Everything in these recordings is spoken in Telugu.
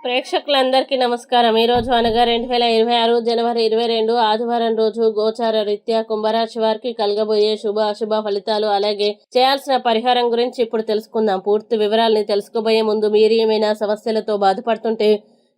ప్రేక్షకులందరికీ నమస్కారం. ఈరోజు అనగా 2026 జనవరి 22 ఆదివారం రోజు గోచార రీత్యా కుంభరాశి వారికి కలగబోయే శుభ అశుభ ఫలితాలు, అలాగే చేయాల్సిన పరిహారం గురించి ఇప్పుడు తెలుసుకుందాం. పూర్తి వివరాలని తెలుసుకోబోయే ముందు మీరు ఏమైనా సమస్యలతో బాధపడుతుంటే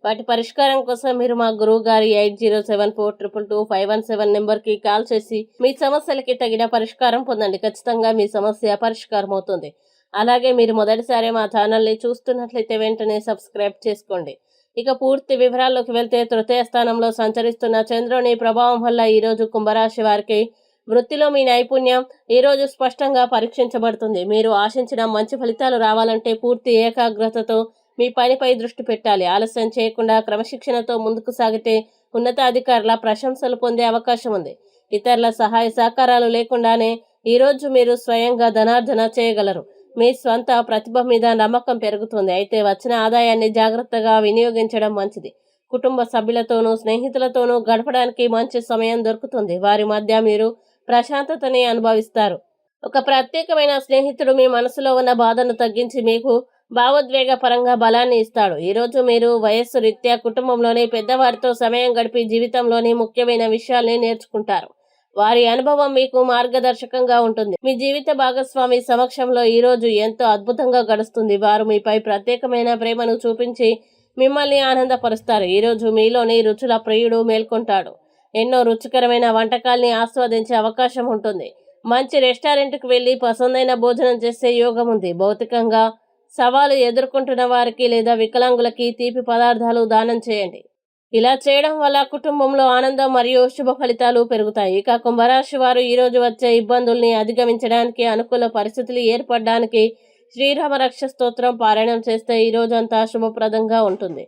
వాటి పరిష్కారం కోసం మీరు మా గురువు గారి 8074222517 నెంబర్కి కాల్ చేసి మీ సమస్యలకి తగిన పరిష్కారం పొందండి. ఖచ్చితంగా మీ సమస్య పరిష్కారం అవుతుంది. అలాగే మీరు మొదటిసారి మా ఛానల్ని చూస్తున్నట్లయితే వెంటనే సబ్స్క్రైబ్ చేసుకోండి. ఇక పూర్తి వివరాల్లోకి వెళ్తే, తృతీయ స్థానంలో సంచరిస్తున్న చంద్రుని ప్రభావం వల్ల ఈరోజు కుంభరాశి వారికి వృత్తిలో మీ నైపుణ్యం ఈరోజు స్పష్టంగా పరీక్షించబడుతుంది. మీరు ఆశించిన మంచి ఫలితాలు రావాలంటే పూర్తి ఏకాగ్రతతో మీ పనిపై దృష్టి పెట్టాలి. ఆలస్యం చేయకుండా క్రమశిక్షణతో ముందుకు సాగితే ఉన్నతాధికారుల ప్రశంసలు పొందే అవకాశం ఉంది. ఇతరుల సహాయ సహకారాలు లేకుండానే ఈరోజు మీరు స్వయంగా ధనార్జన చేయగలరు. మీ స్వంత ప్రతిభ మీద నమ్మకం పెరుగుతుంది. అయితే వచ్చిన ఆదాయాన్ని జాగ్రత్తగా వినియోగించడం మంచిది. కుటుంబ సభ్యులతోనూ స్నేహితులతోనూ గడపడానికి మంచి సమయం దొరుకుతుంది. వారి మధ్య మీరు ప్రశాంతతని అనుభవిస్తారు. ఒక ప్రత్యేకమైన స్నేహితుడు మీ మనసులో ఉన్న బాధను తగ్గించి మీకు భావోద్వేగ పరంగా బలాన్ని ఇస్తాడు. ఈరోజు మీరు వయస్సు రీత్యా కుటుంబంలోని పెద్దవారితో సమయం గడిపి జీవితంలోని ముఖ్యమైన విషయాల్ని నేర్చుకుంటారు. వారి అనుభవం మీకు మార్గదర్శకంగా ఉంటుంది. మీ జీవిత భాగస్వామి సమక్షంలో ఈరోజు ఎంతో అద్భుతంగా గడుస్తుంది. వారు మీపై ప్రత్యేకమైన ప్రేమను చూపించి మిమ్మల్ని ఆనందపరుస్తారు. ఈరోజు మీలోని రుచుల ప్రియుడు మేల్కొంటాడు. ఎన్నో రుచికరమైన వంటకాల్ని ఆస్వాదించే అవకాశం ఉంటుంది. మంచి రెస్టారెంట్కి వెళ్ళి పసందైన భోజనం చేసే యోగం ఉంది. భౌతికంగా సవాలు ఎదుర్కొంటున్న వారికి లేదా వికలాంగులకి తీపి పదార్థాలు దానం చేయండి. ఇలా చేయడం వల్ల కుటుంబంలో ఆనందం మరియు శుభ ఫలితాలు పెరుగుతాయి. ఇక కుంభరాశి వారు ఈరోజు వచ్చే ఇబ్బందుల్ని అధిగమించడానికి, అనుకూల పరిస్థితులు ఏర్పడడానికి శ్రీరామ రక్ష స్తోత్రం పారాయణం చేస్తే ఈ రోజంతా శుభప్రదంగా ఉంటుంది.